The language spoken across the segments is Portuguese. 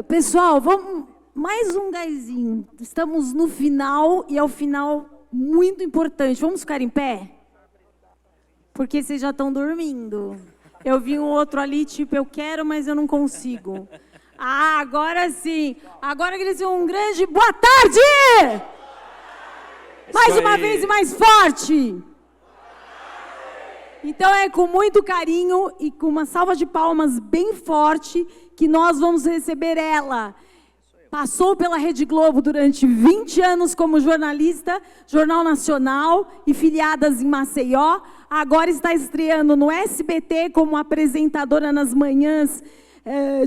Pessoal, vamos mais um gásinho. Estamos no final e é o final muito importante. Vamos ficar em pé? Porque vocês já estão dormindo. Eu vi um outro ali, tipo, eu quero, mas eu não consigo. Ah, agora sim. Agora que eles dão um grande boa tarde! Mais uma vez e mais forte. Então é com muito carinho e com uma salva de palmas bem forte que nós vamos receber ela. Passou pela Rede Globo durante 20 anos como jornalista, Jornal Nacional e filiadas em Maceió. Agora está estreando no SBT como apresentadora nas manhãs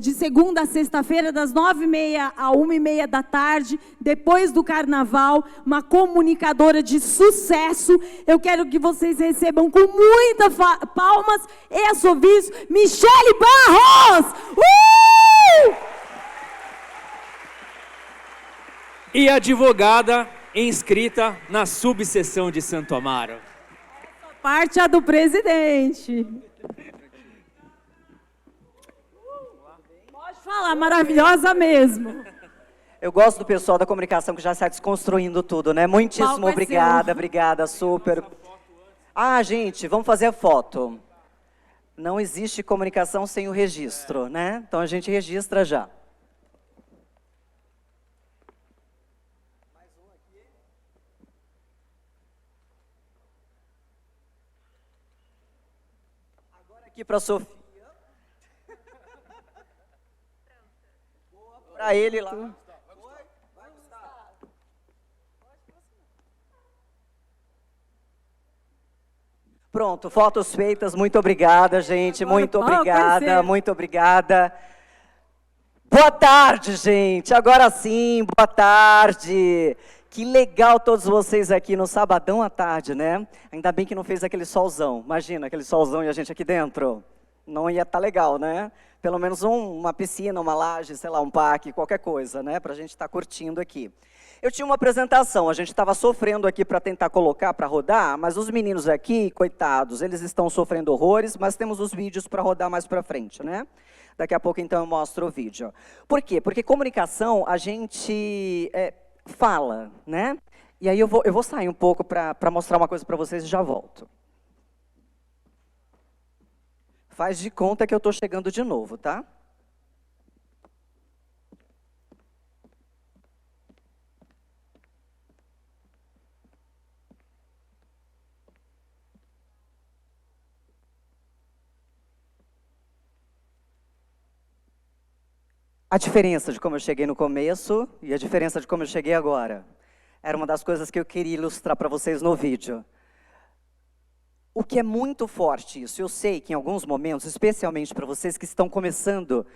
de segunda a sexta-feira, das 9h30 a 1h30 da tarde, depois do Carnaval, uma comunicadora de sucesso. Eu quero que vocês recebam com muitas palmas e assovios, Michele Barros! E advogada inscrita na subseção de Santo Amaro. Parte a do presidente. Pode falar, maravilhosa mesmo. Eu gosto do pessoal da comunicação que já está desconstruindo tudo, né? Muitíssimo obrigada, obrigada, super. Ah, gente, vamos fazer a foto. Não existe comunicação sem o registro, né? Então a gente registra já. Aqui para a Sofia. Para ele lá. Pronto, fotos feitas. Muito obrigada, gente. Muito obrigada, muito obrigada. Boa tarde, gente. Agora sim, boa tarde. Que legal todos vocês aqui no sabadão à tarde, né? Ainda bem que não fez aquele solzão. Imagina, aquele solzão e a gente aqui dentro. Não ia estar legal, né? Pelo menos uma piscina, uma laje, sei lá, um parque, qualquer coisa, né? Para a gente estar curtindo aqui. Eu tinha uma apresentação, a gente estava sofrendo aqui para tentar colocar, para rodar, mas os meninos aqui, coitados, eles estão sofrendo horrores, mas temos os vídeos para rodar mais para frente, né? Daqui a pouco, então, eu mostro o vídeo. Por quê? Porque comunicação, a gente fala, né? E aí eu vou sair um pouco para mostrar uma coisa para vocês e já volto. Faz de conta que eu estou chegando de novo, tá? A diferença de como eu cheguei no começo e a diferença de como eu cheguei agora. Era uma das coisas que eu queria ilustrar para vocês no vídeo. O que é muito forte isso, eu sei que em alguns momentos, especialmente para vocês que estão começando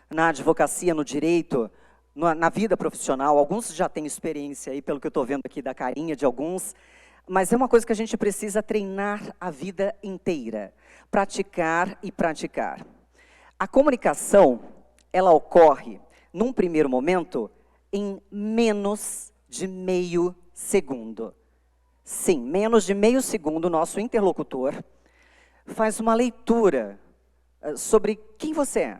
na advocacia, no direito, na vida profissional, alguns já têm experiência aí, pelo que eu estou vendo aqui da carinha de alguns, mas é uma coisa que a gente precisa treinar a vida inteira, praticar e praticar. A comunicação, ela ocorre, num primeiro momento, em menos de meio segundo. Sim, menos de meio segundo, o nosso interlocutor faz uma leitura sobre quem você é.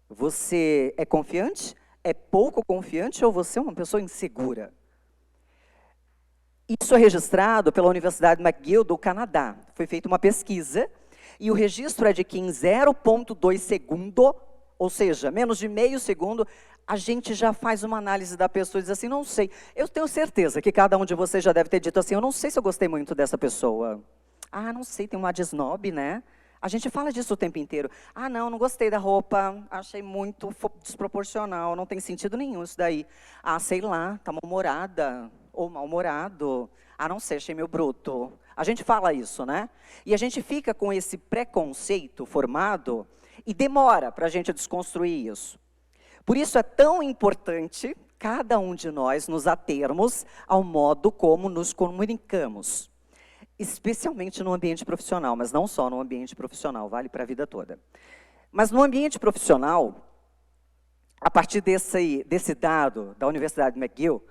Você é confiante? É pouco confiante ou você é uma pessoa insegura? Isso é registrado pela Universidade McGill do Canadá. Foi feita uma pesquisa e o registro é de que em 0,2 segundo, ou seja, menos de meio segundo, a gente já faz uma análise da pessoa e diz assim, não sei. Eu tenho certeza que cada um de vocês já deve ter dito assim, eu não sei se eu gostei muito dessa pessoa. Ah, não sei, tem um ad snob, né? A gente fala disso o tempo inteiro. Ah, não gostei da roupa, achei muito desproporcional, não tem sentido nenhum isso daí. Ah, sei lá, tá mal-humorada ou mal-humorado. Ah, não sei, achei meio bruto. A gente fala isso, né? E a gente fica com esse preconceito formado e demora para a gente desconstruir isso. Por isso é tão importante, cada um de nós, nos atermos ao modo como nos comunicamos. Especialmente no ambiente profissional, mas não só no ambiente profissional, vale para a vida toda. Mas no ambiente profissional, a partir desse dado da Universidade McGill,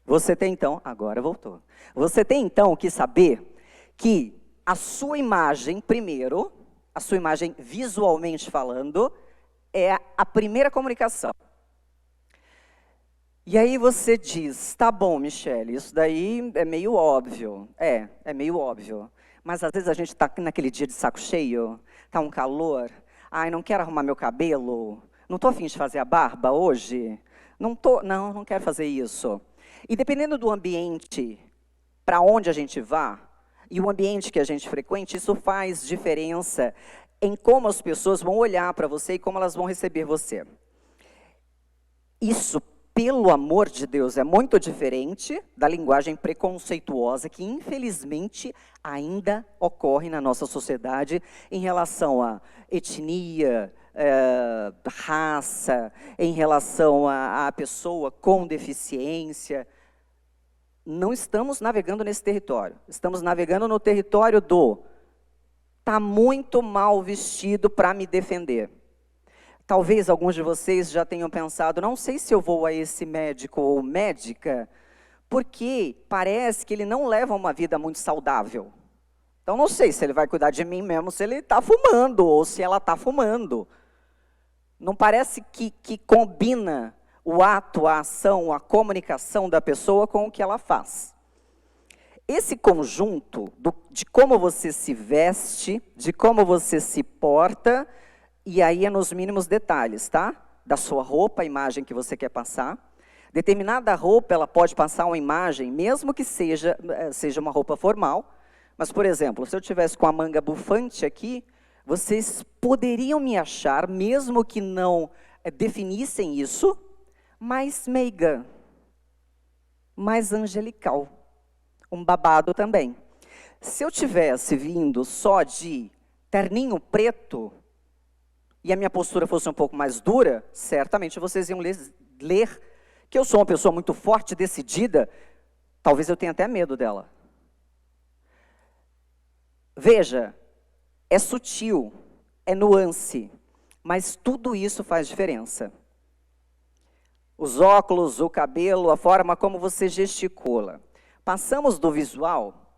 você tem então, agora voltou, você tem então que saber que a sua imagem, primeiro, a sua imagem visualmente falando, é a primeira comunicação. E aí você diz, tá bom, Michele, isso daí é meio óbvio. É meio óbvio. Mas às vezes a gente está naquele dia de saco cheio, tá um calor, ai, não quero arrumar meu cabelo, não estou a fim de fazer a barba hoje, não quero fazer isso. E dependendo do ambiente para onde a gente vá, e o ambiente que a gente frequente, isso faz diferença em como as pessoas vão olhar para você e como elas vão receber você. Isso, pelo amor de Deus, é muito diferente da linguagem preconceituosa que, infelizmente, ainda ocorre na nossa sociedade em relação à etnia, raça, em relação à pessoa com deficiência. Não estamos navegando nesse território. Estamos navegando no território do tá muito mal vestido para me defender. Talvez alguns de vocês já tenham pensado, não sei se eu vou a esse médico ou médica, porque parece que ele não leva uma vida muito saudável. Então não sei se ele vai cuidar de mim mesmo, se ele está fumando ou se ela está fumando. Não parece que combina o ato, a ação, a comunicação da pessoa com o que ela faz. Esse conjunto de como você se veste, de como você se porta, e aí é nos mínimos detalhes, tá? Da sua roupa, a imagem que você quer passar. Determinada roupa, ela pode passar uma imagem, mesmo que seja uma roupa formal. Mas, por exemplo, se eu tivesse com a manga bufante aqui, vocês poderiam me achar, mesmo que não definissem isso, mais meiga, mais angelical. Um babado também. Se eu tivesse vindo só de terninho preto, e a minha postura fosse um pouco mais dura, certamente vocês iam ler que eu sou uma pessoa muito forte, decidida, talvez eu tenha até medo dela. Veja, é sutil, é nuance, mas tudo isso faz diferença. Os óculos, o cabelo, a forma como você gesticula. Passamos do visual,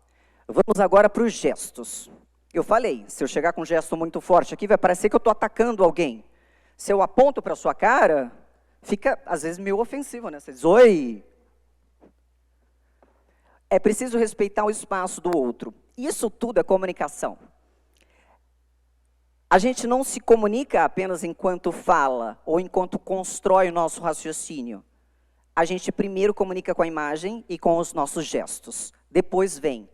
vamos agora para os gestos. Eu falei, se eu chegar com um gesto muito forte aqui, vai parecer que eu estou atacando alguém. Se eu aponto para a sua cara, fica, às vezes, meio ofensivo, né? Você diz, oi. É preciso respeitar o espaço do outro. Isso tudo é comunicação. A gente não se comunica apenas enquanto fala, ou enquanto constrói o nosso raciocínio. A gente primeiro comunica com a imagem e com os nossos gestos. Depois vem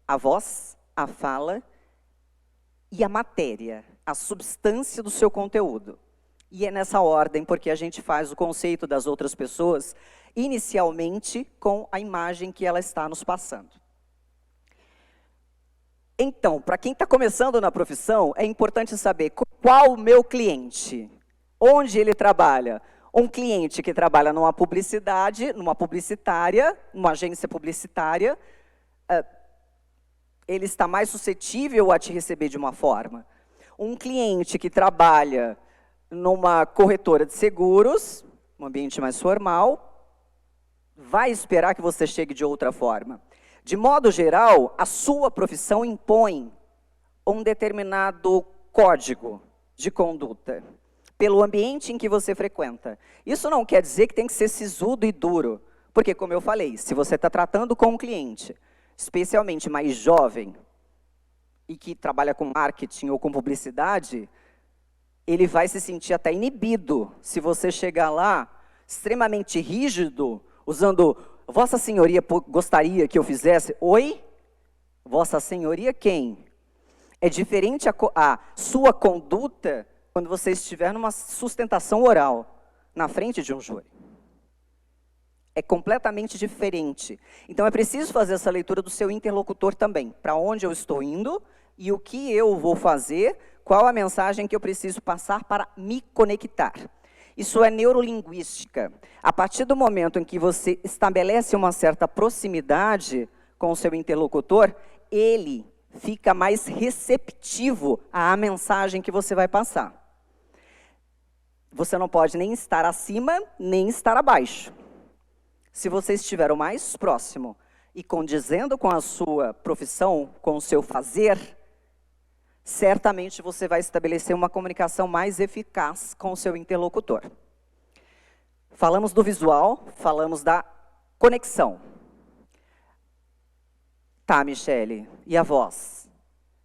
a voz, a fala e a matéria, a substância do seu conteúdo. E é nessa ordem porque a gente faz o conceito das outras pessoas, inicialmente com a imagem que ela está nos passando. Então, para quem está começando na profissão, é importante saber qual o meu cliente, onde ele trabalha. Um cliente que trabalha numa publicidade, numa publicitária, numa agência publicitária, ele está mais suscetível a te receber de uma forma. Um cliente que trabalha numa corretora de seguros, um ambiente mais formal, vai esperar que você chegue de outra forma. De modo geral, a sua profissão impõe um determinado código de conduta, pelo ambiente em que você frequenta. Isso não quer dizer que tem que ser sisudo e duro, porque, como eu falei, se você está tratando com um cliente, especialmente mais jovem, e que trabalha com marketing ou com publicidade, ele vai se sentir até inibido se você chegar lá extremamente rígido, usando, Vossa Senhoria gostaria que eu fizesse, oi? Vossa Senhoria quem? É diferente a sua conduta quando você estiver numa sustentação oral, na frente de um júri. É completamente diferente. Então é preciso fazer essa leitura do seu interlocutor também, para onde eu estou indo e o que eu vou fazer, qual a mensagem que eu preciso passar para me conectar. Isso é neurolinguística. A partir do momento em que você estabelece uma certa proximidade com o seu interlocutor, ele fica mais receptivo à mensagem que você vai passar. Você não pode nem estar acima, nem estar abaixo. Se você estiver o mais próximo e condizendo com a sua profissão, com o seu fazer, certamente você vai estabelecer uma comunicação mais eficaz com o seu interlocutor. Falamos do visual, falamos da conexão. Tá, Michele, e a voz?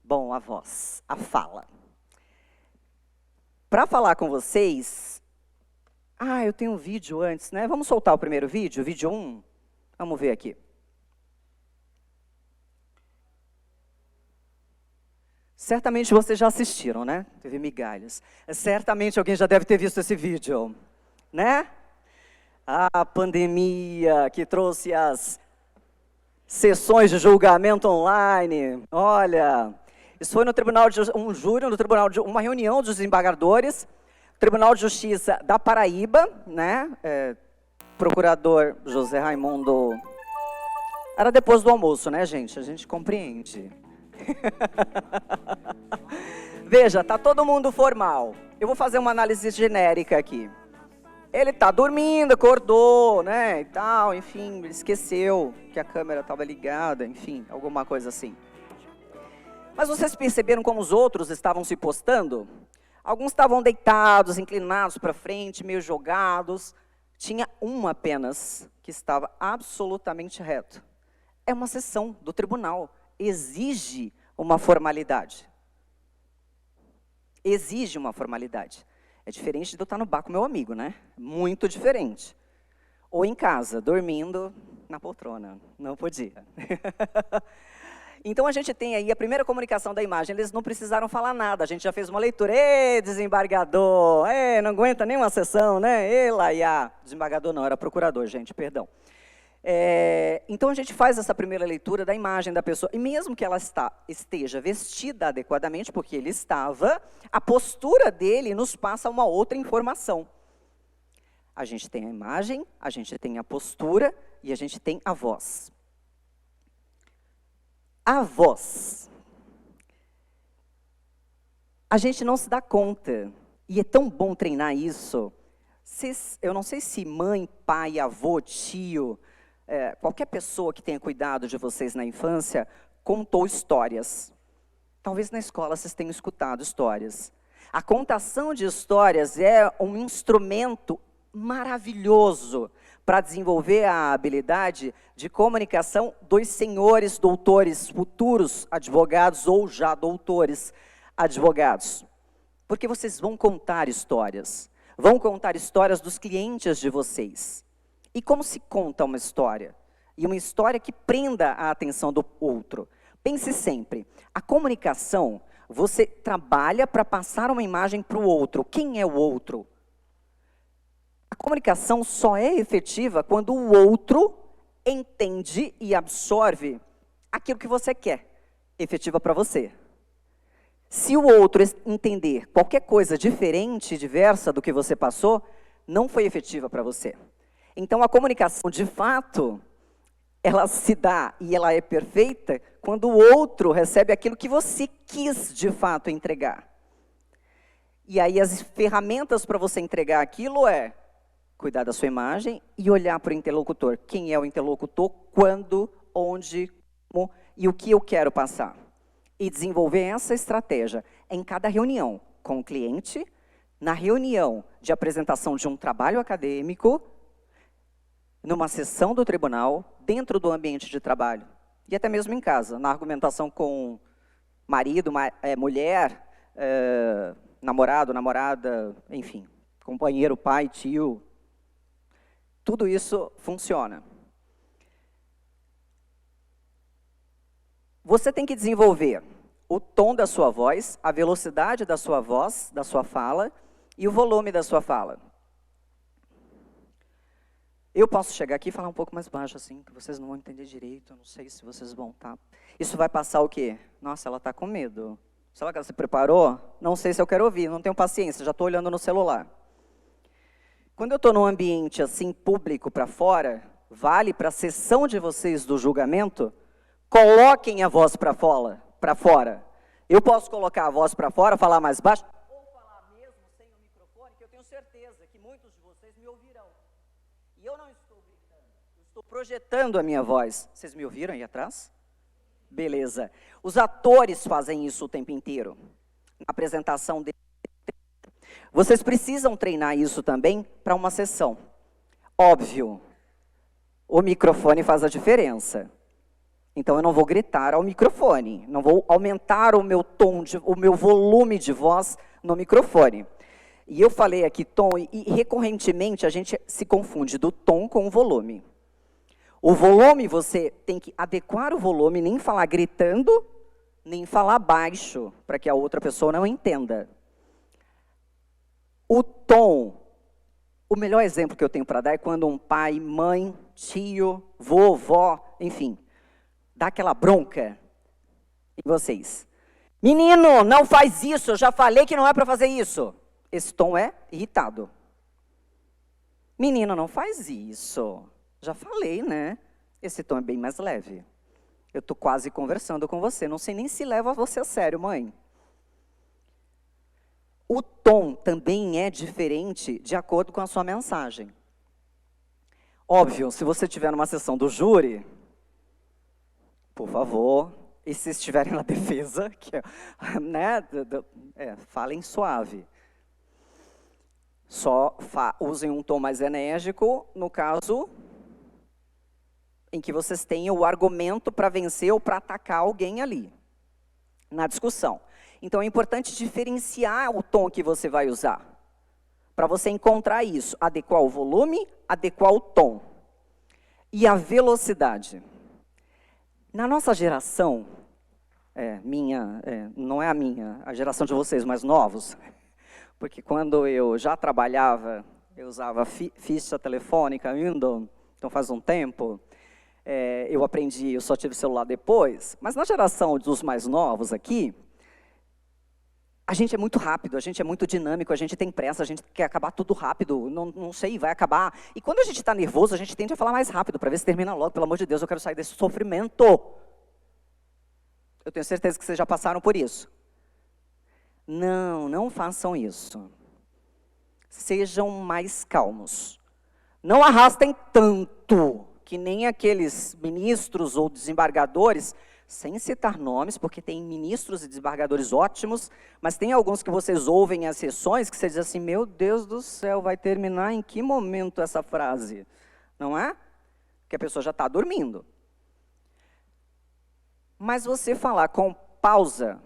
Bom, a voz, a fala. Para falar com vocês, eu tenho um vídeo antes, né? Vamos soltar o primeiro vídeo, vídeo 1. Vamos ver aqui. Certamente vocês já assistiram, né? Teve migalhas. Certamente alguém já deve ter visto esse vídeo, né? A pandemia que trouxe as sessões de julgamento online. Olha, isso foi no tribunal de um júri, no tribunal de uma reunião dos desembargadores, Tribunal de Justiça da Paraíba, né? Procurador José Raimundo. Era depois do almoço, né, gente? A gente compreende. Veja, tá todo mundo formal. Eu vou fazer uma análise genérica aqui. Ele tá dormindo, acordou, né, e tal, enfim, ele esqueceu que a câmera estava ligada, enfim, alguma coisa assim. Mas vocês perceberam como os outros estavam se postando? Alguns estavam deitados, inclinados para frente, meio jogados. Tinha um apenas que estava absolutamente reto. É uma sessão do tribunal. Exige uma formalidade. Exige uma formalidade. É diferente de eu estar no bar com meu amigo, né? Muito diferente. Ou em casa, dormindo na poltrona. Não podia. Então a gente tem aí a primeira comunicação da imagem. Eles não precisaram falar nada. A gente já fez uma leitura. Ê, desembargador! Ê, não aguenta nem uma sessão, né? Ê, Laiá. Desembargador não, era procurador, gente, perdão. Então a gente faz essa primeira leitura da imagem da pessoa, e mesmo que ela esteja vestida adequadamente, porque ele estava, a postura dele nos passa uma outra informação. A gente tem a imagem, a gente tem a postura e a gente tem a voz. A voz. A gente não se dá conta, e é tão bom treinar isso. Eu não sei se mãe, pai, avô, tio, qualquer pessoa que tenha cuidado de vocês na infância, contou histórias. Talvez na escola vocês tenham escutado histórias. A contação de histórias é um instrumento maravilhoso para desenvolver a habilidade de comunicação dos senhores doutores, futuros advogados ou já doutores advogados. Porque vocês vão contar histórias. Vão contar histórias dos clientes de vocês. E como se conta uma história? E uma história que prenda a atenção do outro. Pense sempre, a comunicação, você trabalha para passar uma imagem para o outro. Quem é o outro? A comunicação só é efetiva quando o outro entende e absorve aquilo que você quer, efetiva para você. Se o outro entender qualquer coisa diferente, diversa do que você passou, não foi efetiva para você. Então, a comunicação, de fato, ela se dá e ela é perfeita quando o outro recebe aquilo que você quis, de fato, entregar. E aí, as ferramentas para você entregar aquilo é cuidar da sua imagem e olhar para o interlocutor. Quem é o interlocutor, quando, onde, como e o que eu quero passar. E desenvolver essa estratégia em cada reunião com o cliente, na reunião de apresentação de um trabalho acadêmico, numa sessão do tribunal, dentro do ambiente de trabalho, e até mesmo em casa, na argumentação com marido, mulher, namorado, namorada, enfim, companheiro, pai, tio. Tudo isso funciona. Você tem que desenvolver o tom da sua voz, a velocidade da sua voz, da sua fala, e o volume da sua fala. Eu posso chegar aqui e falar um pouco mais baixo, assim, que vocês não vão entender direito, eu não sei se vocês vão, tá? Isso vai passar o quê? Nossa, ela está com medo. Será que ela se preparou? Não sei se eu quero ouvir, não tenho paciência, já estou olhando no celular. Quando eu estou num ambiente assim, público para fora, vale para a sessão de vocês do julgamento, coloquem a voz para fora. Eu posso colocar a voz para fora, falar mais baixo, ou falar mesmo sem o microfone, que eu tenho certeza que muitos de vocês me ouvirão. E eu não estou gritando, eu estou projetando a minha voz. Vocês me ouviram aí atrás? Beleza. Os atores fazem isso o tempo inteiro. Na apresentação deles. Vocês precisam treinar isso também para uma sessão. Óbvio, o microfone faz a diferença. Então eu não vou gritar ao microfone, não vou aumentar o meu tom, o meu volume de voz no microfone. E eu falei aqui tom, e recorrentemente a gente se confunde do tom com o volume. O volume, você tem que adequar o volume, nem falar gritando, nem falar baixo, para que a outra pessoa não entenda. O tom, o melhor exemplo que eu tenho para dar é quando um pai, mãe, tio, vovó, enfim, dá aquela bronca em vocês. Menino, não faz isso, eu já falei que não é para fazer isso. Esse tom é irritado. Menino, não faz isso. Já falei, né? Esse tom é bem mais leve. Eu estou quase conversando com você, não sei nem se leva você a sério, mãe. O tom também é diferente de acordo com a sua mensagem. Óbvio, se você estiver numa sessão do júri, por favor, e se estiverem na defesa, que, né, falem suave. Só usem um tom mais enérgico, no caso em que vocês tenham o argumento para vencer ou para atacar alguém ali, na discussão. Então é importante diferenciar o tom que você vai usar, para você encontrar isso, adequar o volume, adequar o tom. E a velocidade. Na nossa geração, não é a geração de vocês mais novos, porque quando eu já trabalhava, eu usava ficha telefônica ainda, então faz um tempo, eu aprendi, eu só tive celular depois, mas na geração dos mais novos aqui, a gente é muito rápido, a gente é muito dinâmico, a gente tem pressa, a gente quer acabar tudo rápido, não sei, vai acabar. E quando a gente está nervoso, a gente tende a falar mais rápido, para ver se termina logo, pelo amor de Deus, eu quero sair desse sofrimento. Eu tenho certeza que vocês já passaram por isso. Não façam isso. Sejam mais calmos. Não arrastem tanto, que nem aqueles ministros ou desembargadores, sem citar nomes, porque tem ministros e desembargadores ótimos, mas tem alguns que vocês ouvem as sessões que você diz assim, meu Deus do céu, vai terminar em que momento essa frase? Não é? Porque a pessoa já está dormindo. Mas você falar com pausa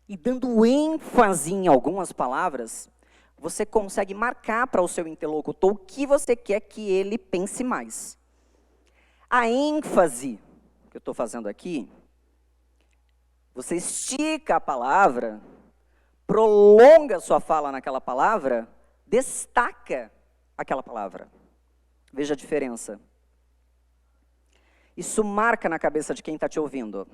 e dando ênfase em algumas palavras, você consegue marcar para o seu interlocutor o que você quer que ele pense mais. A ênfase que eu estou fazendo aqui, você estica a palavra, prolonga a sua fala naquela palavra, destaca aquela palavra. Veja a diferença. Isso marca na cabeça de quem está te ouvindo.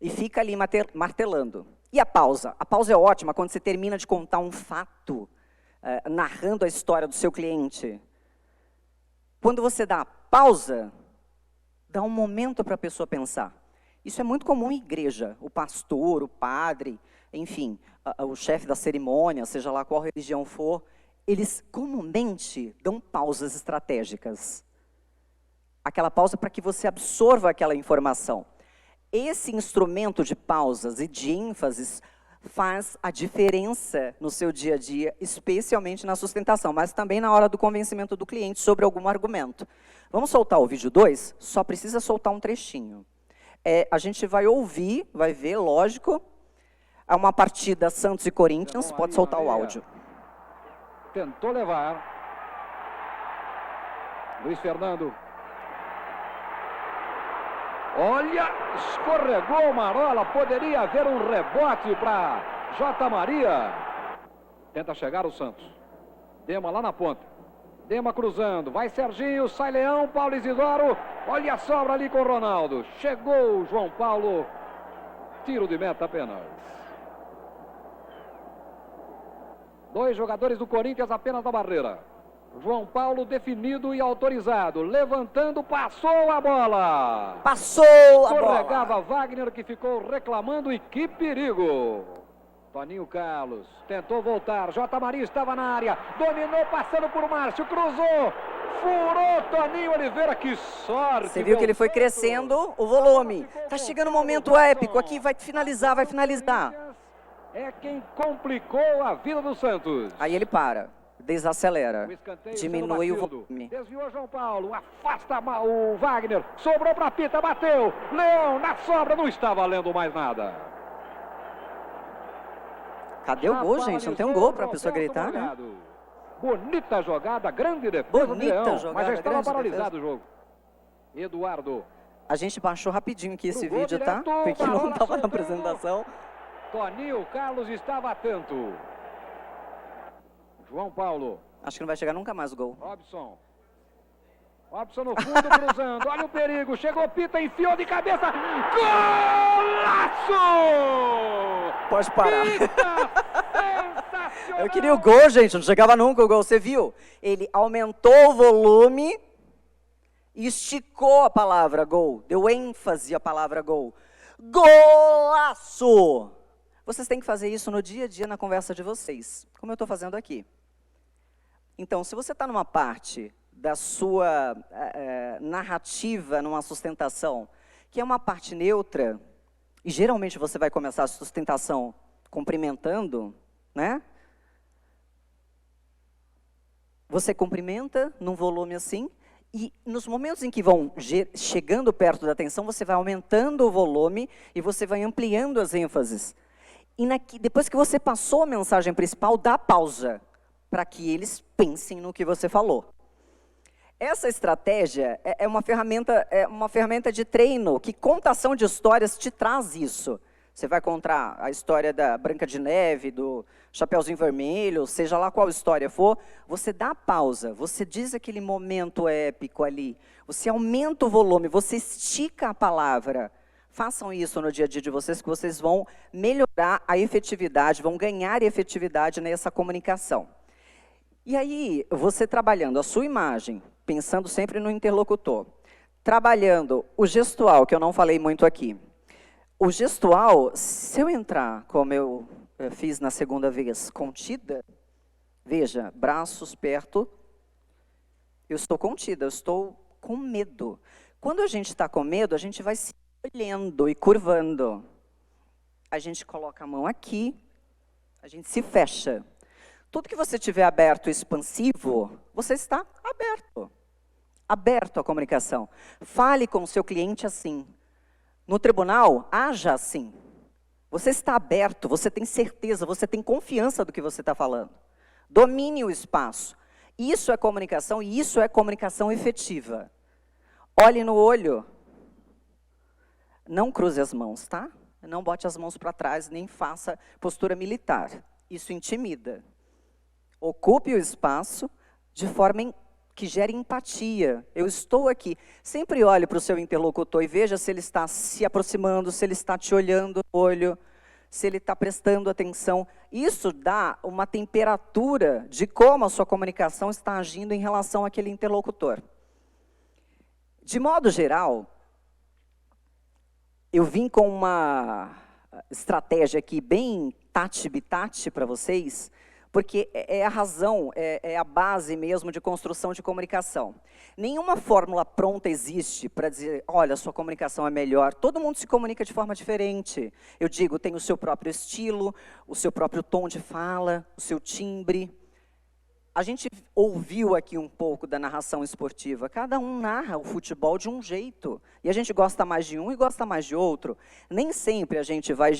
E fica ali martelando. E a pausa? A pausa é ótima quando você termina de contar um fato, narrando a história do seu cliente. Quando você dá a pausa, dá um momento para a pessoa pensar. Isso é muito comum em igreja. O pastor, o padre, enfim, o chefe da cerimônia, seja lá qual religião for, eles comumente dão pausas estratégicas. Aquela pausa para que você absorva aquela informação. Esse instrumento de pausas e de ênfases faz a diferença no seu dia a dia, especialmente na sustentação, mas também na hora do convencimento do cliente sobre algum argumento. Vamos soltar o vídeo 2? Só precisa soltar um trechinho. A gente vai ouvir, vai ver, lógico, é uma partida Santos e Corinthians, pode soltar o áudio. Tentou levar. Luiz Fernando. Olha, escorregou o Marola, poderia haver um rebote para J. Maria. Tenta chegar o Santos. Dema lá na ponta. Dema cruzando, vai Serginho, sai Leão, Paulo Isidoro. Olha a sobra ali com o Ronaldo. Chegou o João Paulo. Tiro de meta apenas. 2 jogadores do Corinthians apenas na barreira. João Paulo definido e autorizado, levantando, passou a bola. Passou a bola. Escorregava Wagner, que ficou reclamando, e que perigo. Toninho Carlos tentou voltar, J. Maria estava na área, dominou, passando por Márcio, cruzou. Furou Toninho Oliveira, que sorte! Você viu que ele foi crescendo o volume. Tá chegando um momento épico aqui, vai finalizar, vai finalizar. É quem complicou a vida do Santos. Aí ele para, desacelera, O escanteio diminui o sendo batido. volume. Desviou João Paulo, afasta o Wagner, sobrou para Pita, bateu. Leão na sobra, não está valendo mais nada. Cadê o gol, gente? Não tem um gol para a pessoa gritar, né? Bonita jogada, grande defesa do Bonita Leão, jogada, mas já estava grande paralisado o jogo. Eduardo. A gente baixou rapidinho aqui esse Pro gol vídeo, tá? direto, Porque não Marola estava na sobrando. apresentação. Toninho Carlos estava atento. João Paulo. Acho que não vai chegar nunca mais o gol. Robson. Robson no fundo, cruzando. Olha o perigo. Chegou Pita, enfiou de cabeça. Golaço! Pode parar. Sensacional! Eu queria o gol, gente. Não chegava nunca o gol. Você viu? Ele aumentou o volume e esticou a palavra gol. Deu ênfase à palavra gol. Golaço! Vocês têm que fazer isso no dia a dia na conversa de vocês, como eu estou fazendo aqui. Então, se você está numa parte da sua narrativa, numa sustentação, que é uma parte neutra, e geralmente você vai começar a sustentação cumprimentando, né? Você cumprimenta num volume assim, e nos momentos em que vão chegando perto da atenção, você vai aumentando o volume e você vai ampliando as ênfases. E depois que você passou a mensagem principal, dá pausa, para que eles pensem no que você falou. Essa estratégia é uma ferramenta de treino, que contação de histórias te traz isso. Você vai contar a história da Branca de Neve, do Chapeuzinho Vermelho, seja lá qual história for, você dá a pausa, você diz aquele momento épico ali, você aumenta o volume, você estica a palavra. Façam isso no dia a dia de vocês, que vocês vão melhorar a efetividade, vão ganhar efetividade nessa comunicação. E aí, você trabalhando a sua imagem, pensando sempre no interlocutor, trabalhando o gestual, que eu não falei muito aqui. O gestual, se eu entrar, como eu fiz na segunda vez, contida, veja, braços perto, eu estou contida, eu estou com medo. Quando a gente está com medo, a gente vai se olhando e curvando. A gente coloca a mão aqui, a gente se fecha. Tudo que você tiver aberto e expansivo, você está aberto. Aberto à comunicação. Fale com o seu cliente assim. No tribunal, haja assim. Você está aberto, você tem certeza, você tem confiança do que você está falando. Domine o espaço. Isso é comunicação e isso é comunicação efetiva. Olhe no olho. Não cruze as mãos, tá? Não bote as mãos para trás, nem faça postura militar. Isso intimida. Ocupe o espaço de forma que gere empatia. Eu estou aqui. Sempre olhe para o seu interlocutor e veja se ele está se aproximando, se ele está te olhando no olho, se ele está prestando atenção. Isso dá uma temperatura de como a sua comunicação está agindo em relação àquele interlocutor. De modo geral, eu vim com uma estratégia aqui bem tati-bitati para vocês, porque é a razão, é a base mesmo de construção de comunicação. Nenhuma fórmula pronta existe para dizer, olha, sua comunicação é melhor. Todo mundo se comunica de forma diferente. Eu digo, tem o seu próprio estilo, o seu próprio tom de fala, o seu timbre. A gente ouviu aqui um pouco da narração esportiva. Cada um narra o futebol de um jeito. E a gente gosta mais de um e gosta mais de outro. Nem sempre a gente vai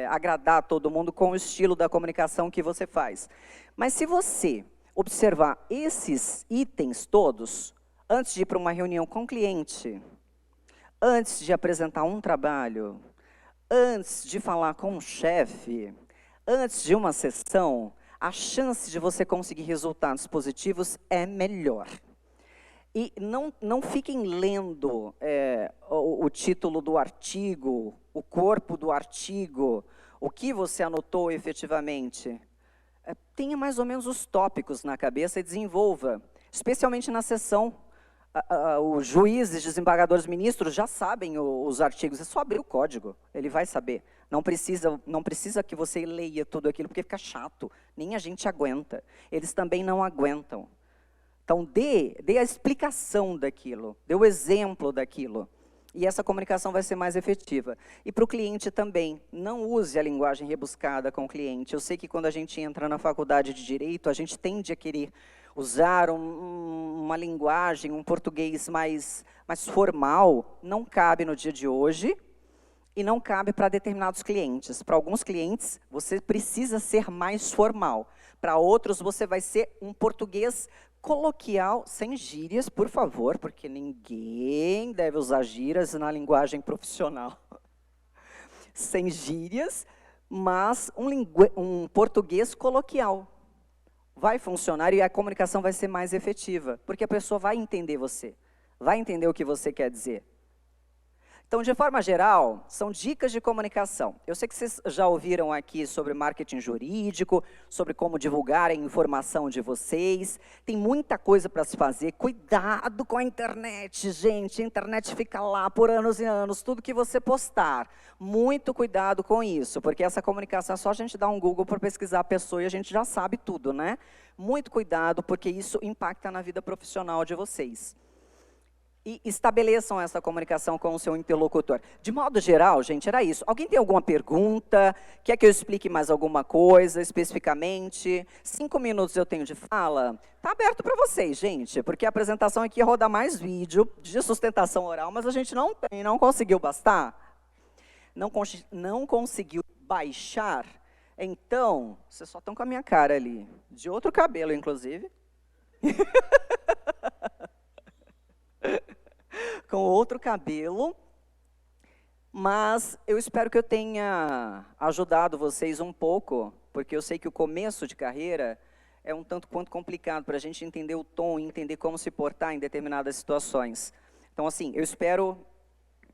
agradar todo mundo com o estilo da comunicação que você faz. Mas se você observar esses itens todos, antes de ir para uma reunião com o cliente, antes de apresentar um trabalho, antes de falar com um chefe, antes de uma sessão, a chance de você conseguir resultados positivos é melhor. E não fiquem lendo o título do artigo, o corpo do artigo, o que você anotou efetivamente. Tenha mais ou menos os tópicos na cabeça e desenvolva. Especialmente na sessão, os juízes, desembargadores, ministros já sabem os artigos. É só abrir o código, ele vai saber. Não precisa que você leia tudo aquilo, porque fica chato. Nem a gente aguenta. Eles também não aguentam. Então, dê a explicação daquilo, dê o exemplo daquilo. E essa comunicação vai ser mais efetiva. E para o cliente também, não use a linguagem rebuscada com o cliente. Eu sei que quando a gente entra na faculdade de Direito, a gente tende a querer usar uma linguagem, um português mais formal. Não cabe no dia de hoje e não cabe para determinados clientes. Para alguns clientes, você precisa ser mais formal. Para outros, você vai ser um português coloquial, sem gírias, por favor, porque ninguém deve usar gírias na linguagem profissional. Sem gírias, mas um português coloquial. Vai funcionar e a comunicação vai ser mais efetiva, porque a pessoa vai entender você, vai entender o que você quer dizer. Então, de forma geral, são dicas de comunicação. Eu sei que vocês já ouviram aqui sobre marketing jurídico, sobre como divulgar a informação de vocês. Tem muita coisa para se fazer. Cuidado com a internet, gente. A internet fica lá por anos e anos, tudo que você postar. Muito cuidado com isso, porque essa comunicação é só a gente dar um Google para pesquisar a pessoa e a gente já sabe tudo, né? Muito cuidado, porque isso impacta na vida profissional de vocês. E estabeleçam essa comunicação com o seu interlocutor. De modo geral, gente, era isso. Alguém tem alguma pergunta? Quer que eu explique mais alguma coisa especificamente? 5 minutos eu tenho de fala? Está aberto para vocês, gente, porque a apresentação aqui roda mais vídeo de sustentação oral, mas a gente não tem, não conseguiu bastar? Não conseguiu baixar? Então, vocês só estão com a minha cara ali. De outro cabelo, inclusive. Com outro cabelo, mas eu espero que eu tenha ajudado vocês um pouco, porque eu sei que o começo de carreira é um tanto quanto complicado para a gente entender o tom e entender como se portar em determinadas situações. Então, assim, eu espero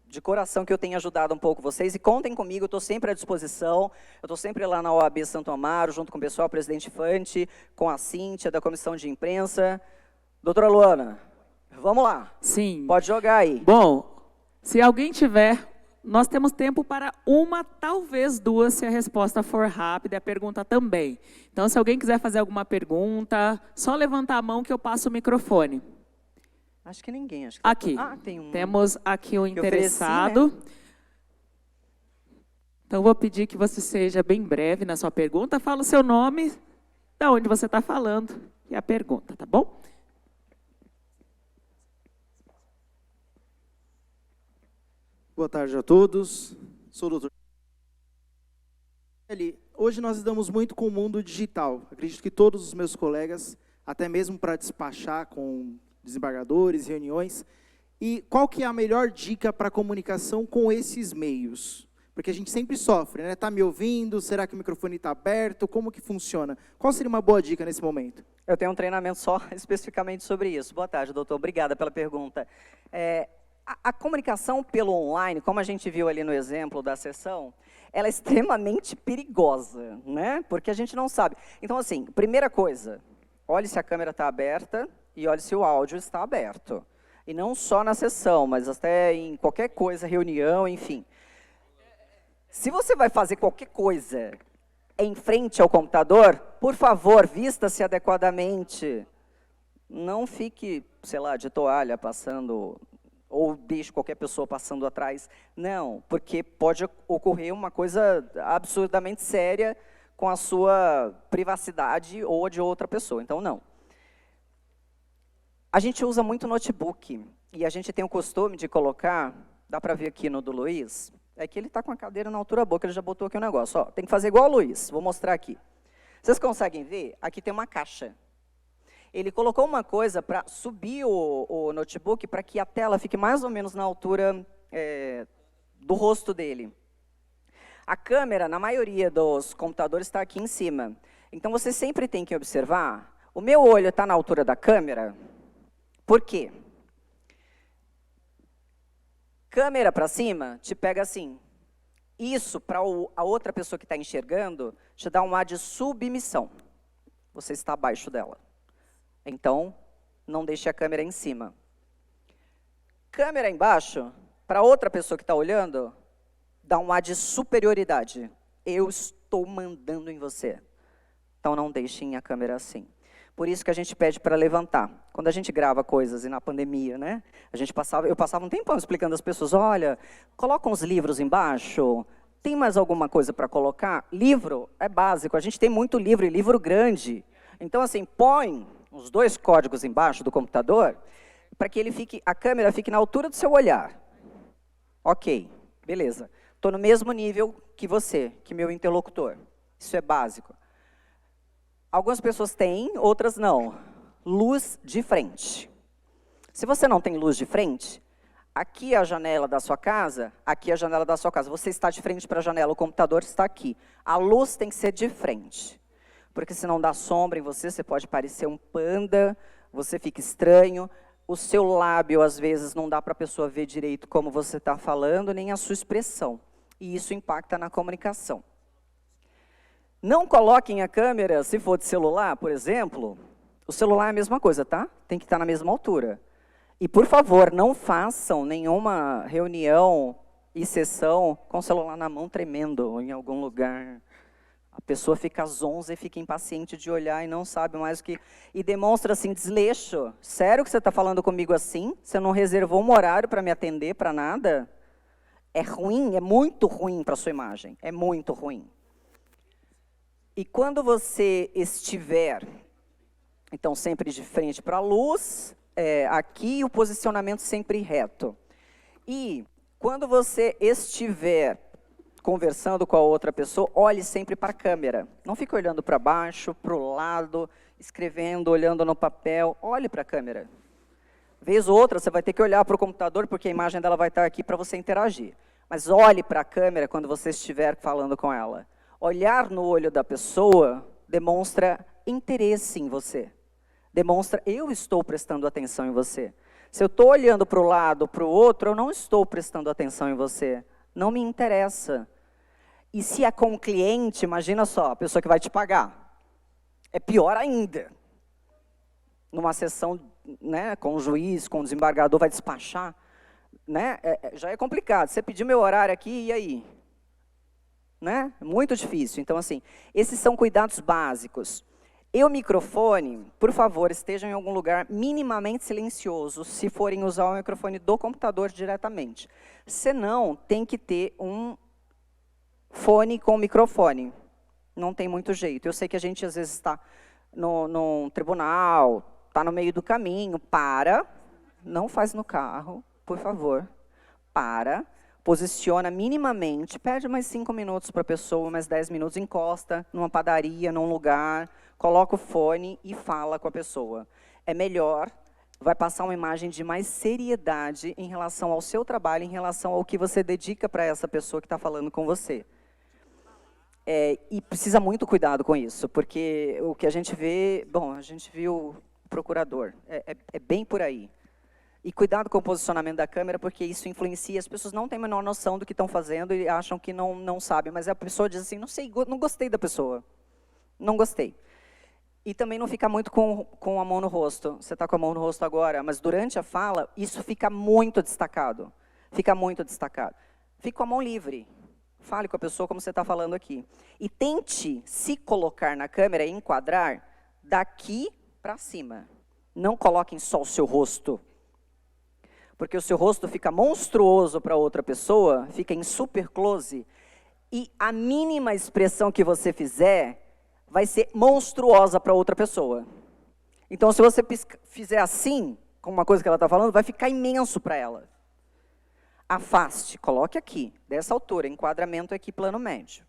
de coração que eu tenha ajudado um pouco vocês, e contem comigo, eu estou sempre à disposição, eu estou sempre lá na OAB Santo Amaro, junto com o pessoal, o presidente Fante, com a Cíntia, da comissão de imprensa. Doutora Luana, vamos lá. Sim. Pode jogar aí. Bom, se alguém tiver, nós temos tempo para uma, talvez duas, se a resposta for rápida, a pergunta também. Então, se alguém quiser fazer alguma pergunta, só levantar a mão que eu passo o microfone. Acho que ninguém. Acho que Aqui. tem um. Temos aqui o ofereci, interessado. né? Então, vou pedir que você seja bem breve na sua pergunta. Fala o seu nome, da onde você está falando e a pergunta, tá bom? Boa tarde a todos. Sou o doutor. Hoje nós lidamos muito com o mundo digital. Acredito que todos os meus colegas, até mesmo para despachar com desembargadores, reuniões. E qual que é a melhor dica para comunicação com esses meios? Porque a gente sempre sofre, né? Está me ouvindo? Será que o microfone está aberto? Como que funciona? Qual seria uma boa dica nesse momento? Eu tenho um treinamento só especificamente sobre isso. Boa tarde, doutor. Obrigada pela pergunta. A comunicação pelo online, como a gente viu ali no exemplo da sessão, ela é extremamente perigosa, né? Porque a gente não sabe. Então, assim, primeira coisa, olhe se a câmera está aberta e olhe se o áudio está aberto. E não só na sessão, mas até em qualquer coisa, reunião, enfim. Se você vai fazer qualquer coisa em frente ao computador, por favor, vista-se adequadamente. Não fique, sei lá, de toalha passando, ou deixe qualquer pessoa passando atrás. Não, porque pode ocorrer uma coisa absurdamente séria com a sua privacidade ou a de outra pessoa. Então, não. A gente usa muito notebook e a gente tem o costume de colocar, dá para ver aqui no do Luiz, é que ele está com a cadeira na altura da boca, ele já botou aqui o negócio. Ó, tem que fazer igual o Luiz, vou mostrar aqui. Vocês conseguem ver? Aqui tem uma caixa. Ele colocou uma coisa para subir o notebook para que a tela fique mais ou menos na altura do rosto dele. A câmera, na maioria dos computadores, está aqui em cima. Então, você sempre tem que observar, o meu olho está na altura da câmera, por quê? Câmera para cima te pega assim. Isso, para a outra pessoa que está enxergando, te dá um ar de submissão. Você está abaixo dela. Então, não deixe a câmera em cima. Câmera embaixo, para outra pessoa que está olhando, dá um ar de superioridade. Eu estou mandando em você. Então, não deixem a câmera assim. Por isso que a gente pede para levantar. Quando a gente grava coisas, e na pandemia, né? Eu passava um tempão explicando às pessoas, olha, coloca uns livros embaixo, tem mais alguma coisa para colocar? Livro é básico, a gente tem muito livro, e livro grande. Então, assim, põe os 2 códigos embaixo do computador, para que a câmera fique na altura do seu olhar. Ok, beleza. Estou no mesmo nível que você, que meu interlocutor. Isso é básico. Algumas pessoas têm, outras não. Luz de frente. Se você não tem luz de frente, aqui é a janela da sua casa, aqui é a janela da sua casa. Você está de frente para a janela, o computador está aqui. A luz tem que ser de frente. Porque senão dá sombra em você, você pode parecer um panda, você fica estranho. O seu lábio, às vezes, não dá para a pessoa ver direito como você está falando, nem a sua expressão. E isso impacta na comunicação. Não coloquem a câmera, se for de celular, por exemplo, o celular é a mesma coisa, tá? Tem que estar na mesma altura. E, por favor, não façam nenhuma reunião e sessão com o celular na mão tremendo em algum lugar. A pessoa fica zonza e fica impaciente de olhar e não sabe mais o que... E demonstra, assim, desleixo. Sério que você está falando comigo assim? Você não reservou um horário para me atender, para nada? É ruim, é muito ruim para a sua imagem. É muito ruim. E quando você estiver, então, sempre de frente para a luz, aqui o posicionamento sempre reto. E quando você estiver conversando com a outra pessoa, olhe sempre para a câmera. Não fique olhando para baixo, para o lado, escrevendo, olhando no papel. Olhe para a câmera. Vez ou outra, você vai ter que olhar para o computador, porque a imagem dela vai estar aqui para você interagir. Mas olhe para a câmera quando você estiver falando com ela. Olhar no olho da pessoa demonstra interesse em você. Demonstra, eu estou prestando atenção em você. Se eu estou olhando para o lado, para o outro, eu não estou prestando atenção em você. Não me interessa. E se é com o cliente, imagina só, a pessoa que vai te pagar. É pior ainda. Numa sessão, né, com o juiz, com o desembargador, vai despachar, né, já é complicado. Você pediu meu horário aqui, e aí? Né? Muito difícil. Então, assim, esses são cuidados básicos. E o microfone, por favor, estejam em algum lugar minimamente silencioso, se forem usar o microfone do computador diretamente. Senão, tem que ter um fone com microfone. Não tem muito jeito. Eu sei que a gente, às vezes, está num tribunal, está no meio do caminho. Não faz no carro, por favor. Posiciona minimamente, pede mais 5 minutos para a pessoa, mais 10 minutos, encosta numa padaria, num lugar, coloca o fone e fala com a pessoa. É melhor, vai passar uma imagem de mais seriedade em relação ao seu trabalho, em relação ao que você dedica para essa pessoa que está falando com você. E precisa muito cuidado com isso, porque o que a gente vê, bom, a gente viu o procurador, é bem por aí. E cuidado com o posicionamento da câmera, porque isso influencia. As pessoas não têm a menor noção do que estão fazendo e acham que não sabem. Mas a pessoa diz assim, não sei, não gostei da pessoa. Não gostei. E também não fica muito com a mão no rosto. Você está com a mão no rosto agora, mas durante a fala, isso fica muito destacado. Fica muito destacado. Fique com a mão livre. Fale com a pessoa como você está falando aqui. E tente se colocar na câmera e enquadrar daqui para cima. Não coloquem só o seu rosto. Porque o seu rosto fica monstruoso para outra pessoa, fica em super close, e a mínima expressão que você fizer vai ser monstruosa para outra pessoa. Então, se você fizer assim, com uma coisa que ela está falando, vai ficar imenso para ela. Afaste, coloque aqui, dessa altura, enquadramento aqui, plano médio.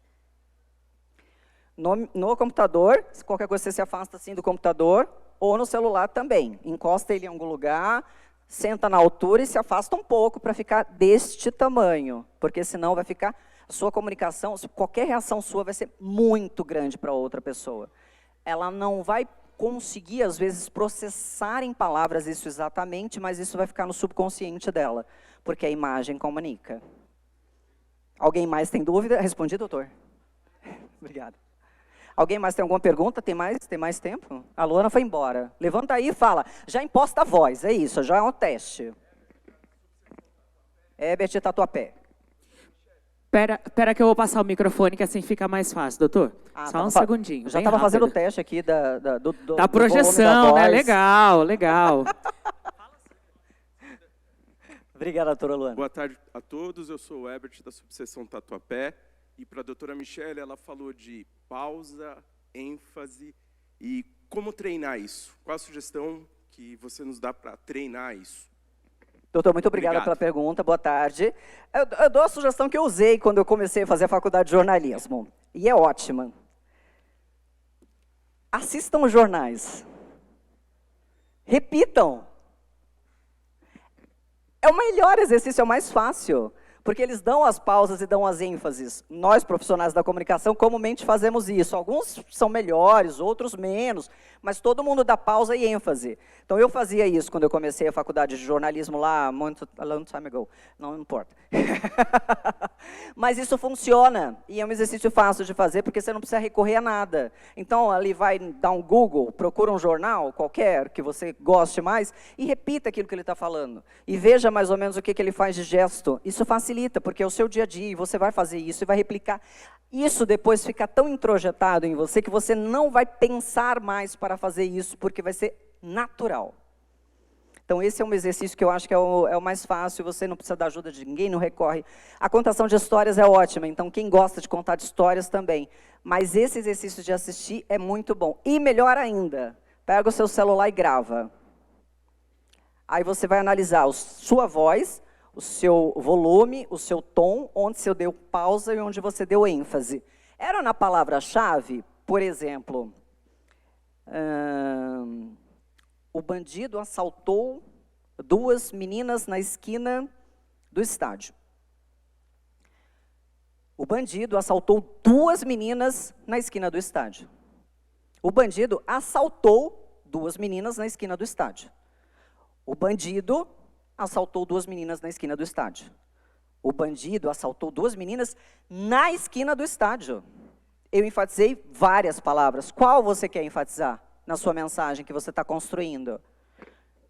No computador, qualquer coisa você se afasta assim do computador, ou no celular também. Encosta ele em algum lugar, senta na altura e se afasta um pouco para ficar deste tamanho, porque senão vai ficar, a sua comunicação, qualquer reação sua vai ser muito grande para outra pessoa. Ela não vai conseguir, às vezes, processar em palavras isso exatamente, mas isso vai ficar no subconsciente dela, porque a imagem comunica. Alguém mais tem dúvida? Respondi, doutor? Obrigado. Alguém mais tem alguma pergunta? Tem mais tempo? A Luana foi embora. Levanta aí e fala. Já imposta a voz, é isso, já é um teste. Herbert Tatuapé. Espera que eu vou passar o microfone, que assim fica mais fácil, doutor. Só um segundinho. Já bem estava fazendo o rápido. teste aqui da Da projeção, né? Legal, legal. Obrigada, doutora Luana. Boa tarde a todos, eu sou o Herbert da subseção Tatuapé e para a doutora Michele ela falou de pausa, ênfase e como treinar isso. Qual a sugestão que você nos dá para treinar isso? Doutor, muito obrigada pela pergunta, boa tarde. Eu dou a sugestão que eu usei quando eu comecei a fazer a faculdade de jornalismo, e é ótima. Assistam os jornais. Repitam. É o melhor exercício, é o mais fácil, porque eles dão as pausas e dão as ênfases. Nós, profissionais da comunicação, comumente fazemos isso. Alguns são melhores, outros menos, mas todo mundo dá pausa e ênfase. Então, eu fazia isso quando eu comecei a faculdade de jornalismo lá, a long time ago. Não importa. Mas isso funciona, e é um exercício fácil de fazer, porque você não precisa recorrer a nada. Então, ali vai dar um Google, procura um jornal qualquer, que você goste mais, e repita aquilo que ele está falando. E veja mais ou menos o que ele faz de gesto. Isso facilita, porque é o seu dia a dia, e você vai fazer isso, e vai replicar. Isso depois fica tão introjetado em você, que você não vai pensar mais para fazer isso, porque vai ser natural. Então, esse é um exercício que eu acho que é o mais fácil, você não precisa da ajuda de ninguém, não recorre. A contação de histórias é ótima, então quem gosta de contar de histórias também. Mas esse exercício de assistir é muito bom. E melhor ainda, pega o seu celular e grava. Aí você vai analisar a sua voz, o seu volume, o seu tom, onde você deu pausa e onde você deu ênfase. Era na palavra-chave, por exemplo... o bandido assaltou 2 meninas na esquina do estádio. O bandido assaltou 2 meninas na esquina do estádio. O bandido assaltou 2 meninas na esquina do estádio. O bandido assaltou 2 meninas na esquina do estádio. O bandido assaltou 2 meninas na esquina do estádio. Eu enfatizei várias palavras. Qual você quer enfatizar na sua mensagem que você está construindo?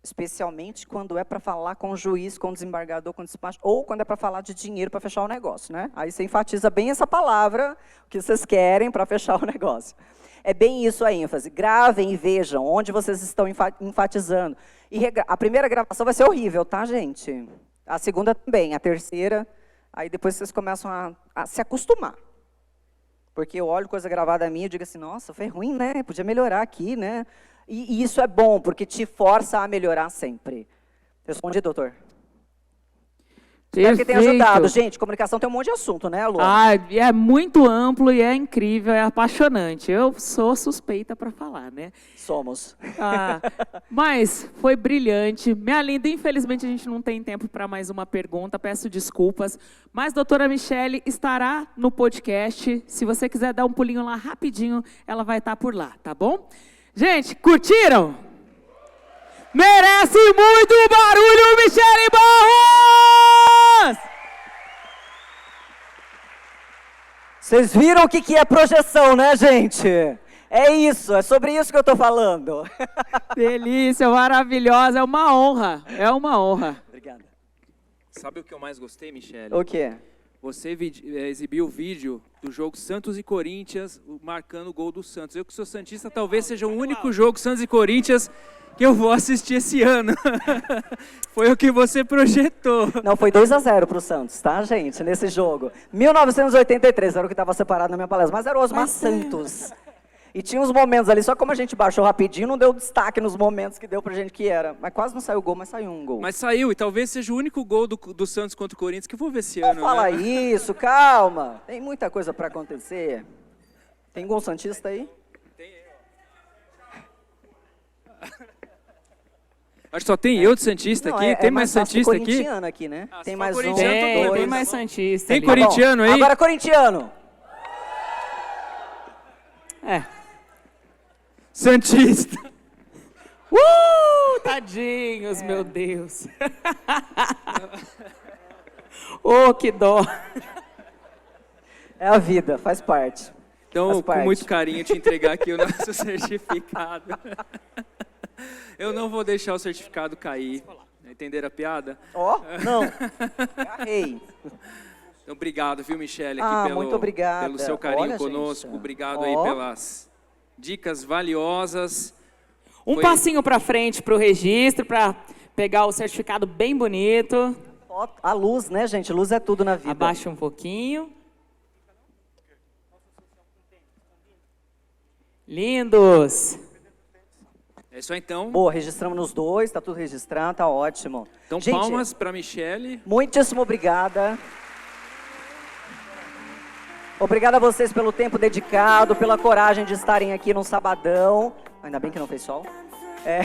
Especialmente quando é para falar com o juiz, com o desembargador, com o despacho, ou quando é para falar de dinheiro para fechar o negócio, né? Aí você enfatiza bem essa palavra que vocês querem para fechar o negócio. É bem isso a ênfase. Gravem e vejam onde vocês estão enfatizando. E a primeira gravação vai ser horrível, tá, gente? A segunda também, a terceira, aí depois vocês começam a se acostumar. Porque eu olho coisa gravada minha e digo assim, nossa, foi ruim, né? Podia melhorar aqui, né? E isso é bom, porque te força a melhorar sempre. Respondi, doutor? Espero que tenha ajudado. Gente, comunicação tem um monte de assunto, né, Lu? É muito amplo e é incrível, é apaixonante. Eu sou suspeita para falar, né? Somos. Mas foi brilhante. Minha linda, infelizmente a gente não tem tempo para mais uma pergunta, peço desculpas. Mas doutora Michele estará no podcast. Se você quiser dar um pulinho lá rapidinho, ela vai estar por lá, tá bom? Gente, curtiram? Merece muito barulho, Michele Barros! Vocês viram o que é projeção, né, gente? É isso, é sobre isso que eu estou falando. Delícia, maravilhosa, é uma honra, é uma honra. Obrigada. Sabe o que eu mais gostei, Michele? O quê? Você exibiu o vídeo do jogo Santos e Corinthians, marcando o gol do Santos. Eu que sou santista, talvez seja o único jogo Santos e Corinthians que eu vou assistir esse ano. Foi o que você projetou. Não, foi 2-0 para o Santos, tá, gente, nesse jogo. 1983, era o que estava separado na minha palestra, mas era o Osmar Santos. E tinha uns momentos ali, só como a gente baixou rapidinho, não deu destaque nos momentos que deu pra gente que era. Mas quase não saiu gol, mas saiu um gol. Mas saiu, e talvez seja o único gol do Santos contra o Corinthians que eu vou ver esse ano. Não fala isso, calma. Tem muita coisa pra acontecer. Tem gol santista aí? Acho que só tem eu de santista aqui. Tem mais santista aqui? Corintiano aqui, né? Tem mais um, Tem mais santista. Tem corintiano aí? Agora corintiano. Santista. Tadinhos, meu Deus. Oh, que dó. É a vida, faz parte. Então, com muito carinho, te entregar aqui o nosso certificado. Eu não vou deixar o certificado cair. Entenderam a piada? Ó, não. Errei. Então, obrigado, viu, Michele, Ah, aqui muito obrigada. pelo seu carinho Olha, conosco. gente. Obrigado Ó. aí pelas dicas valiosas. Um Foi- passinho para frente para o registro, para pegar o certificado bem bonito. Ó, a luz, né, gente? Luz é tudo na vida. Abaixa um pouquinho. Lindos. É isso aí, então. Boa, registramos nos dois, tá tudo registrado, tá ótimo. Então, Gente, palmas para Michele. muitíssimo obrigada. Obrigada a vocês pelo tempo dedicado, pela coragem de estarem aqui num sabadão. Ainda bem que não fez sol. É.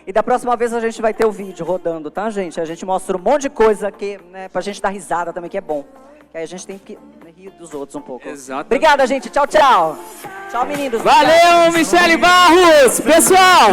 E da próxima vez a gente vai ter o vídeo rodando, tá, gente? A gente mostra um monte de coisa aqui, né, pra gente dar risada também, que é bom. Que aí a gente tem que rir dos outros um pouco. Exatamente. Obrigada, gente. Tchau, tchau. Tchau, meninos. Valeu, Michele Barros. Pessoal.